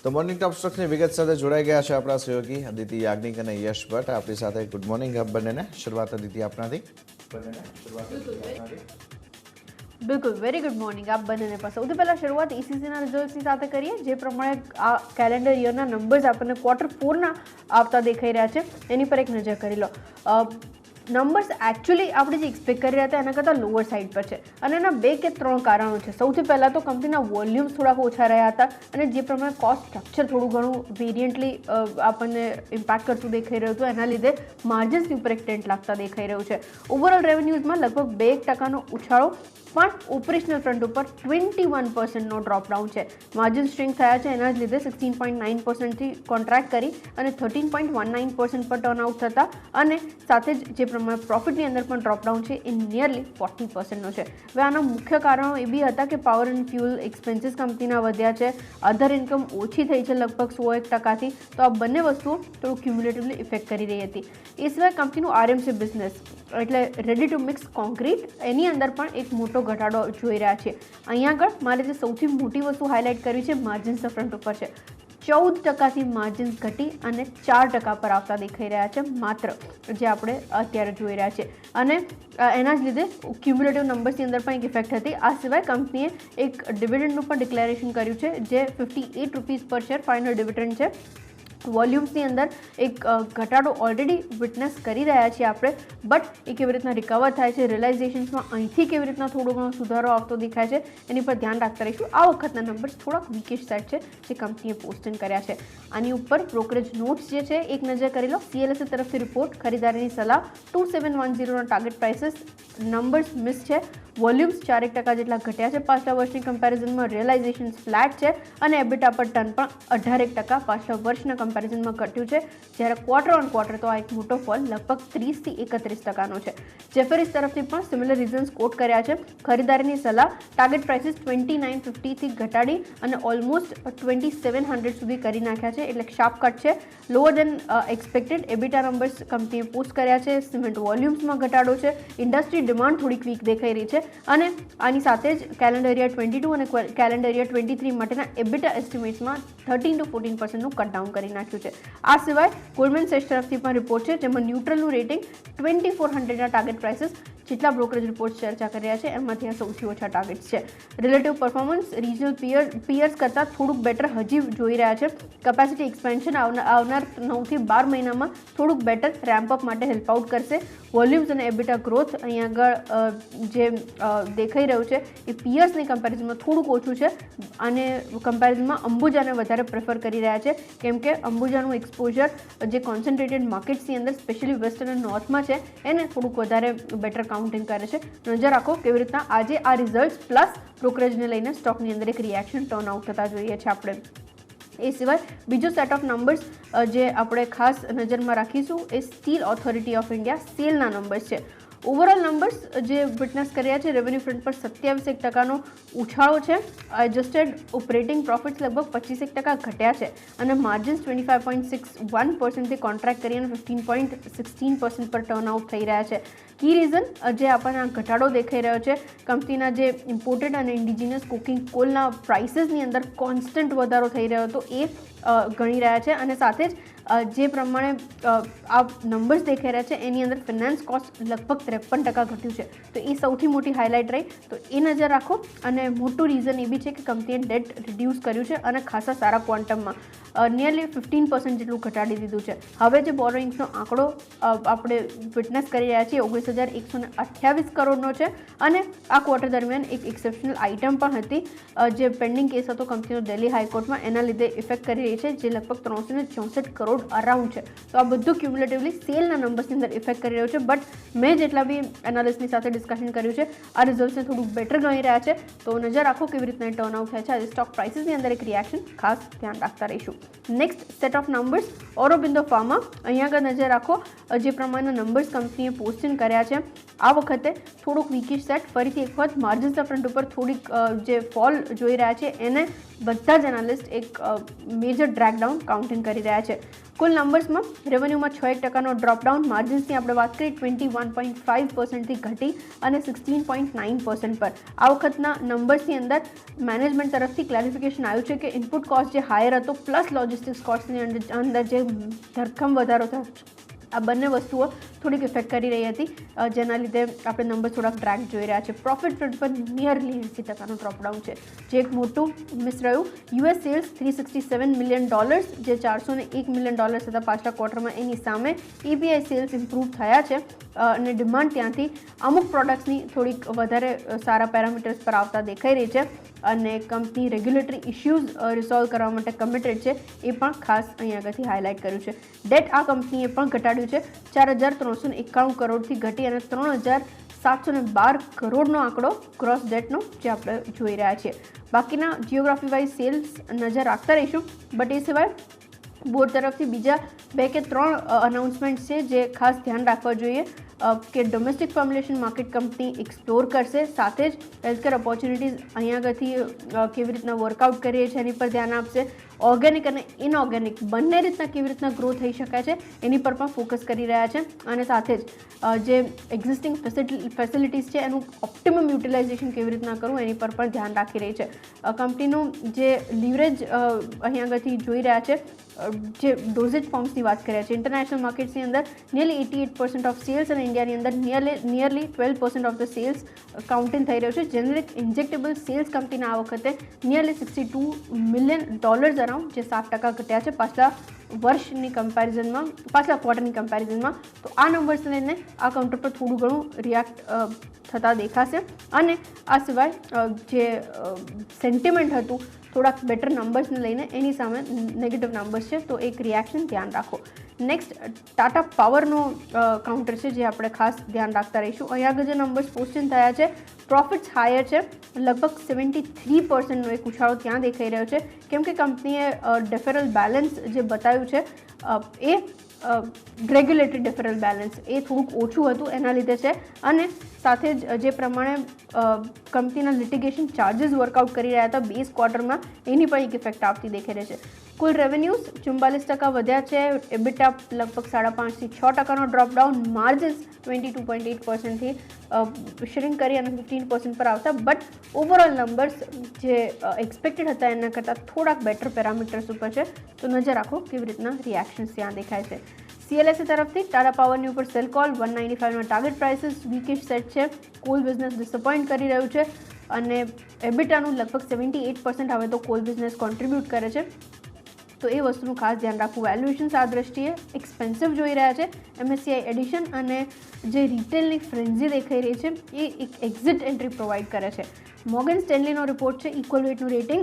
તો મોર્નિંગ ટોપ સ્ટોક્સની વિગત સાથે જોડાઈ ગયા છે આપણા સહયોગી અદિતિ યાજ્ઞિક અને યશ ભટ્ટ આપણી સાથે. ગુડ મોર્નિંગ બંનેને. શરૂઆત અદિતિ આપનાથી. બિલકુલ, વેરી ગુડ મોર્નિંગ આપ બંનેને પણ. સૌથી પહેલાં શરૂઆત ECCના રિઝલ્ટ્સની સાથે કરીએ, જે પ્રમાણે આ કેલેન્ડર યરના નંબર્સ આપણને Q4ના આવતા દેખાઈ રહ્યા છે એની પર એક નજર કરી લો. નંબર્સ એકચ્યુઅલી આપણે જે એક્સપેક્ટ કરી રહ્યા હતા એના કરતાં લોઅર સાઇડ પર છે અને એના 2 કે 3 કારણો છે. સૌથી પહેલાં તો કંપનીના વોલ્યુમ્સ થોડાક ઓછા રહ્યા હતા અને જે પ્રમાણે કોસ્ટ સ્ટ્રક્ચર થોડું ઘણું વેરિયન્ટલી આપણને ઇમ્પેક્ટ કરતું દેખાઈ રહ્યું હતું, એના લીધે માર્જિન્સની ઉપર એક ટેન્ટ લાગતા દેખાઈ રહ્યું છે. ઓવરઓલ રેવન્યુઝમાં લગભગ 2% ઉછાળો, પણ ઓપરેશનલ ફ્રન્ટ ઉપર 21%નો ડ્રોપડાઉન છે. માર્જિન સ્ટ્રિંગ થયા છે, એના જ લીધે 16.9%થી કોન્ટ્રાક્ટ કરી અને 13.19% પર ટર્ન આઉટ થતા અને સાથે જ જે પ્રમાણે પ્રોફિટની અંદર પણ ડ્રોપડાઉન છે એ નિયરલી 40%નો છે. હવે આના મુખ્ય કારણો એ બી હતા કે પાવર એન્ડ ફ્યુલ એક્સપેન્સીસ કંપનીના વધ્યા છે, અધર ઇન્કમ ઓછી થઈ છે લગભગ 100%, તો આ બંને વસ્તુઓ થોડું ક્યુમ્યુલેટિવલી ઇફેક્ટ કરી રહી હતી. એ સિવાય કંપનીનું RMC બિઝનેસ એટલે રેડી ટુ મિક્સ કોન્ક્રીટ, એની અંદર પણ એક મોટો ઘટાડો જોઈ રહ્યા છે. અહીંયા આગળ મારે જે સૌથી મોટી વસ્તુ હાઇલાઇટ કરવી છે માર્જિન્સ ફ્રન્ટ ઉપર છે. 14%થી માર્જિન્સ ઘટી અને 4% પર આવતા દેખાઈ રહ્યા છે માત્ર, જે આપણે અત્યારે જોઈ રહ્યા છે. અને એના જ લીધે ક્યુમ્યુલેટિવ નંબર્સની અંદર પણ એક ઇફેક્ટ હતી. આ સિવાય કંપનીએ એક ડિવિડન્ડનું પણ ડિક્લેરેશન કર્યું છે, જે ₹58 પર શેર ફાઇનલ ડિવિડન્ડ છે. વોલ્યુમ્સની અંદર એક ઘટાડો ઓલરેડી વિટનેસ કરી રહ્યા છીએ આપણે, બટ એ કેવી રીતના રિકવર થાય છે, રિયલાઇઝેશન્સમાં અહીંથી કેવી રીતના થોડો ઘણો સુધારો આવતો દેખાય છે એની પર ધ્યાન રાખતા રહીશું. આ વખતના નંબર્સ થોડાક વીકેશ સાઇડ છે જે કંપનીએ પોસ્ટિંગ કર્યા છે. આની ઉપર બ્રોકરેજ નોટ્સ જે છે એક નજર કરી લો. CLSA તરફથી રિપોર્ટ, ખરીદારીની સલાહ, 2710ના ટાર્ગેટ પ્રાઇસીસ, નંબર્સ મિસ છે. વોલ્યુમ્સ 4% જેટલા ઘટ્યા છે પાછલા વર્ષની કમ્પેરિઝનમાં, રિયલાઇઝેશન ફ્લેટ છે અને એબિટા પર ટન પણ 18% પાછલા વર્ષના કમ્પેરિઝનમાં ઘટ્યું છે, જ્યારે ક્વાર્ટર ઓન ક્વાર્ટર તો આ એક મોટો ફોલ લગભગ 30 થી 31%નો છે. જેફરીસ તરફથી પણ સિમિલર રીઝન્સ કોટ કર્યા છે. ખરીદારીની સલાહ, ટાર્ગેટ પ્રાઇસીસ 2950થી ઘટાડી અને ઓલમોસ્ટ 2700 સુધી કરી નાખ્યા છે, એટલે શાર્પ કટ છે. લોઅર દેન એક્સપેક્ટેડ એબિટા નંબર્સ કંપનીએ પોસ્ટ કર્યા છે. સિમેન્ટ વોલ્યુમ્સમાં ઘટાડો છે. ઇન્ડસ્ટ્રી ડિમાન્ડ થોડીક વીક દેખાઈ રહી છે અને આની સાથે જ કેલેન્ડર યર 22 અને કેલેન્ડર યર 23 માટેના એબિટા એસ્ટિમેટ્સમાં 13 to 14%નું કટડાઉન કરી નાખ્યું છે. આ સિવાય ગોલ્ડમેન સેક્સ તરફથી પણ રિપોર્ટ છે, જેમાં ન્યુટ્રલનું રેટિંગ 2400ના ટાર્ગેટ પ્રાઇસીસ, જેટલા બ્રોકરેજ રિપોર્ટ ચર્ચા કરી રહ્યા છે એમાંથી આ સૌથી ઓછા ટાર્ગેટ્સ છે. રિલેટિવ પરફોર્મન્સ રિજનલ પિયર્સ કરતાં થોડુંક બેટર હજી જોઈ રહ્યા છે. કેપેસિટી એક્સપેન્શન આવનાર 9 થી 12 મહિનામાં થોડુંક બેટર રેમ્પઅપ માટે હેલ્પ આઉટ કરશે. વોલ્યુમ્સ અને એબિટા ગ્રોથ અહીંયા આગળ જે દેખાઈ રહ્યું છે એ પિયર્સની કમ્પેરિઝનમાં થોડુંક ઓછું છે અને કમ્પેરિઝનમાં અંબુજાને વધારે પ્રેફર કરી રહ્યા છે, કેમ કે અંબુજાનું એક્સપોઝર જે કોન્સન્ટ્રેટેડ માર્કેટ્સની અંદર સ્પેશિયલી વેસ્ટ અને નોર્થમાં છે એને થોડુંક વધારે બેટર કાઉન્ટિંગ કરે છે. નજર રાખો કેવી રીતના આજે આ રિઝલ્ટ્સ પ્લસ બ્રોકરેજને લઈને સ્ટોકની અંદર એક રિએક્શન ટર્ન આઉટ થતા જોઈએ છે આપણે. એ સિવાય બીજો સેટ ઓફ નંબર્સ જે આપણે ખાસ નજરમાં રાખીશું એ સ્ટીલ ઓથોરિટી ઓફ ઇન્ડિયા સેલના નંબર્સ છે. ઓવરઓલ નંબર્સ જે વિટનેસ કર્યા છે રેવન્યુ ફ્રન્ટ પર 27% ઉછાળો છે. એડજસ્ટેડ ઓપરેટિંગ પ્રોફિટ્સ લગભગ 25% ઘટ્યા છે અને માર્જિન્સ 25.61%થી કોન્ટ્રાક્ટ કરી અને 15.16% પર ટર્ન આઉટ થઈ રહ્યા છે. કી રીઝન જે આપણને આ ઘટાડો દેખાઈ રહ્યો છે, કંપનીના જે ઇમ્પોર્ટેડ અને ઇન્ડિજિનિયસ કુકિંગ કોલના પ્રાઇસીસની અંદર કોન્સ્ટન્ટ વધારો થઈ રહ્યો હતો એ ગણી રહ્યા છે અને સાથે જ જે પ્રમાણે આ નંબર્સ દેખાઈ રહ્યા છે એની અંદર ફિનાન્સ કોસ્ટ લગભગ 53% ઘટ્યું છે, તો એ સૌથી મોટી હાઇલાઇટ રહી. તો એ નજર રાખો. અને મોટું રીઝન એ બી છે કે કંપનીએ ડેટ રિડ્યુસ કર્યું છે અને ખાસા સારા ક્વોન્ટમમાં નિયરલી 15% જેટલું ઘટાડી દીધું છે. હવે જે બોરોઇંગ્સનો આંકડો આપણે વિટનેસ કરી રહ્યા છીએ 19,128 કરોડનો છે અને આ ક્વાર્ટર દરમિયાન એક એક્સેપ્શનલ આઇટમ પણ હતી જે પેન્ડિંગ કેસ હતો કંપનીનો દિલ્હી હાઈકોર્ટમાં, એના લીધે ઇફેક્ટ કરી રહી છે, જે લગભગ 364 કરોડ અરાઉન્ડ છે. તો આ બધું ક્યુમ્યુલેટિવલી સેલના નંબર્સની અંદર ઇફેક્ટ કરી રહ્યું છે. બટ મેં જેટલા બી એનાલિસ્ટની સાથે ડિસ્કશન કર્યું છે આ રિઝલ્ટ્સને થોડુંક બેટર ગણી રહ્યા છે, તો નજર રાખો કેવી રીતના ટર્ન આઉટ થાય છે. આજે સ્ટોક પ્રાઇસીસની અંદર એક રિએક્શન ખાસ ધ્યાન રાખતા રહીશું. Next set of numbers Aurobindo pharma. અહીંયા આગળ નજર રાખો જે પ્રમાણેના નંબર્સ કંપનીએ પોસ્ટિંગ કર્યા છે. આ વખતે થોડુંક વીકિશ સેટ, ફરીથી એક વખત માર્જિન્સના ફ્રન્ટ ઉપર થોડીક જે ફોલ જોઈ રહ્યા છે એને બધા જ એનાલિસ્ટ એક મેજર ડ્રેકડાઉન કાઉન્ટિંગ કરી રહ્યા છે. કુલ નંબર્સમાં રેવન્યુમાં 6% ડ્રોપડાઉન, માર્જિન્સની આપણે વાત કરીએ 21.5%થી ઘટી અને 16.9% પર. આ વખતના નંબર્સની અંદર મેનેજમેન્ટ તરફથી ક્લેરિફિકેશન આવ્યું છે કે ઇનપુટ કોસ્ટ જે હાયર હતો પ્લસ લોજિસ્ટિક્સ કોસ્ટની અંદર જે ધરખમ વધારો થયો, આ બંને વસ્તુઓ થોડીક ઇફેક્ટ કરી રહી હતી, જેના લીધે આપણે નંબર થોડાક ડ્રેક જોઈ રહ્યા છે. પ્રોફિટ ફ્રન્ટ પર નિયરલી 80% ડ્રોપડાઉન છે, જે એક મોટું મિસ રહ્યું. યુએસ સેલ્સ $367 મિલિયન, જે $401 મિલિયન હતા પાછલા ક્વાર્ટરમાં, એની સામે એપીઆઈ સેલ્સ ઇમ્પ્રૂવ થયા છે અને ડિમાન્ડ ત્યાંથી અમુક પ્રોડક્ટ્સની થોડીક વધારે સારા પેરામીટર્સ પર આવતા દેખાઈ રહી છે અને કંપની રેગ્યુલેટરી ઇશ્યુઝ રિસોલ્વ કરવા માટે કમિટેડ છે, એ પણ ખાસ અહીં આગળથી હાઇલાઇટ કર્યું છે. ડેટ આ કંપનીએ પણ ઘટાડ્યું છે, 4,391 કરોડથી ઘટી અને 3,712 કરોડનો આંકડો ગ્રોસ ડેટનો જે આપણે જોઈ રહ્યા છીએ. બાકીના જિયોગ્રાફી વાઇઝ સેલ્સ નજર રાખતા રહીશું, બટ એ સિવાય બોર્ડ તરફથી બીજા 2 કે 3 અનાઉન્સમેન્ટ છે જે ખાસ ધ્યાન રાખવા જોઈએ કે domestic formulation market company explore કરશે, સાથે જ હેલ્થકેર ઓપોર્ચ્યુનિટીઝ અહીંયા આગળથી કેવી રીતના વર્કઆઉટ કરીએ છીએ એની પર ધ્યાન આપશે. ઓર્ગેનિક અને ઇનઓર્ગેનિક બંને રીતના કેવી રીતના ગ્રો થઈ શકાય છે એની પર પણ ફોકસ કરી રહ્યા છે અને સાથે જ જે એક્ઝિસ્ટિંગ ફેસિલિટીઝ છે એનું ઓપ્ટિમમ યુટિલાઇઝેશન કેવી રીતના કરવું એની પર પણ ધ્યાન રાખી રહી છે. કંપનીનું જે લીવરેજ અહીં આગળથી જોઈ રહ્યા છે, જે ડોઝેજ ફોર્મ્સની વાત કર્યા છે, ઇન્ટરનેશનલ માર્કેટ્સની અંદર નિયરલી 88% ઓફ સેલ્સ અને ઇન્ડિયાની અંદર nearly 12% of the sales counting થઈ રહ્યું છે. જેનેરિક ઇન્જેક્ટેબલ સેલ્સ કંપનીના આ વખતે નિયરલી $62 મિલિયન અરાઉન્ડ, જે 7% ઘટ્યા છે પાછલા વર્ષની કમ્પેરિઝનમાં, પાછલા ક્વાર્ટરની કમ્પેરિઝનમાં. તો આ નંબર્સને લઈને આ કાઉન્ટર પર થોડું ઘણું રિએક્ટ થતા દેખાશે અને આ સિવાય જે સેન્ટિમેન્ટ હતું થોડાક બેટર નંબર્સને લઈને એની સામે નેગેટિવ નંબર્સ છે, તો એક રિએક્શન ધ્યાન રાખો. નેક્સ્ટ ટાટા પાવરનો કાઉન્ટર છે જે આપણે ખાસ ધ્યાન રાખતા રહીશું. અહીંયા આગળ જે નંબર્સ પોસ્ટિંગ થયા છે, પ્રોફિટ્સ હાયર છે, લગભગ 73%નો એક ઉછાળો ત્યાં દેખાઈ રહ્યો છે, કેમ કે કંપનીએ ડેફરલ બેલેન્સ જે બતાવ્યું છે એ રેગ્યુલેટરી ડેફરલ બેલેન્સ એ થોડુંક ઓછું હતું એના લીધે છે અને સાથે જ જે પ્રમાણે કંપનીના લિટિગેશન ચાર્જીસ વર્કઆઉટ કરી રહ્યા હતા બેઝ ક્વાર્ટરમાં, એની પણ એક ઇફેક્ટ આવતી દેખાઈ રહી છે. કુલ રેવન્યુઝ 44% વધ્યા છે, એબિટા લગભગ 5.5% થી 6%નો ડ્રોપડાઉન, માર્જિન્સ 22.8%થી શ્રિંક કરી અને 15% પર આવતા, બટ ઓવરઓલ નંબર્સ જે એક્સપેક્ટેડ હતા એના કરતાં થોડાક બેટર પેરામીટર્સ ઉપર છે, તો નજર રાખો કેવી રીતના રિએક્શન્સ ત્યાં દેખાય છે. CLSA તરફથી ટાટા પાવરની ઉપર sell call 195 target prices weakish set છે, કોલ બિઝનેસ ડિસઅપોઇન્ટ કરી રહ્યું છે અને એબિટાનું લગભગ 78% હવે તો કોલ બિઝનેસ કોન્ટ્રીબ્યુટ કરે છે, તો એ વસ્તુનું ખાસ ધ્યાન રાખવું. વેલ્યુએશન્સ આ દ્રષ્ટિએ એક્સપેન્સિવ જોઈ રહ્યા છે. MSCI એડિશન અને જે રિટેલની ફ્રેન્ઝી દેખાઈ રહી છે એ એક એક્ઝિટ એન્ટ્રી પ્રોવાઈડ કરે છે. મોર્ગન સ્ટેનલીનો રિપોર્ટ છે, ઇક્વલ વેટનું રેટિંગ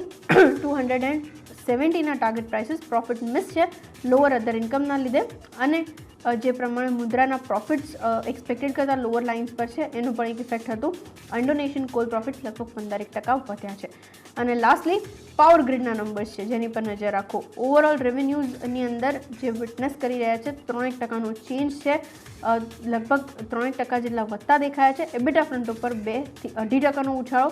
270ના ટાર્ગેટ પ્રાઇસીસ, પ્રોફિટ મિસ છે લોઅર અધર ઇન્કમના લીધે અને જે પ્રમાણે મુદ્રાના પ્રોફિટ્સ એક્સપેક્ટેડ કરતાં લોઅર લાઇન્સ પર છે એનું પણ એક ઇફેક્ટ હતું. ઇન્ડોનેશિયન કોલ પ્રોફિટ્સ લગભગ 15% વધ્યા છે. અને લાસ્ટલી પાવર ગ્રીડના નંબર્સ છે જેની પર નજર રાખો. ઓવરઓલ રેવન્યુઝની અંદર જે વિટનેસ કરી રહ્યા છે 3% ચેન્જ છે, લગભગ 3% જેટલા વધતા દેખાયા છે. એબિટા ફ્રન્ટ ઉપર 2 થી 2.5% ઉછાળો,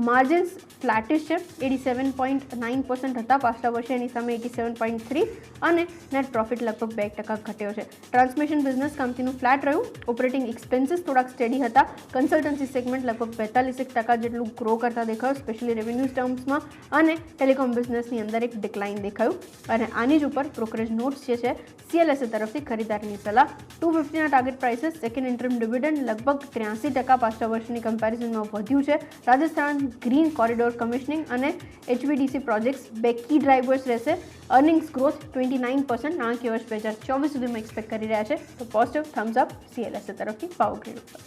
માર્જિન્સ ફ્લેટિશ છે, 87.9% હતા પાછલા વર્ષે, એની સામે 87.3 અને નેટ પ્રોફિટ લગભગ 2% ઘટ્યો છે. ટ્રાન્સમિશન બિઝનેસ કંપનીનું ફ્લેટ રહ્યું, ઓપરેટિંગ એક્સપેન્સીસ થોડાક સ્ટેડી હતા, કન્સલ્ટન્સી સેગમેન્ટ લગભગ 42% જેટલું ગ્રો કરતા દેખાયું સ્પેશિયલી રેવન્યુ ટર્મ્સમાં અને ટેલિકોમ બિઝનેસની અંદર એક ડિક્લાઇન દેખાયું. અને આની જ ઉપર બ્રોકરેજ નોટ્સ જે છે CLSA તરફથી ખરીદારીની સલાહ, 250ના ટાર્ગેટ પ્રાઇસીસ, સેકન્ડ ઇન્ટરમ ડિવિડન્ડ લગભગ 83% પાછલા વર્ષની કમ્પેરિઝનમાં વધ્યું છે. રાજસ્થાન ગ્રીન કોરિડોર કમિશનિંગ અને HVDC પ્રોજેક્ટ્સ બે કી ડ્રાઈવર્સ રહેશે. અર્નિંગ્સ ગ્રોથ 29% નાણાકીય વર્ષ 2024 સુધીમાં એક્સપેક્ટ કરી રહ્યા છે, તો પોઝિટિવ થમ્સ અપ CLSA તરફથી પાવર ગ્રીડ ઉપર.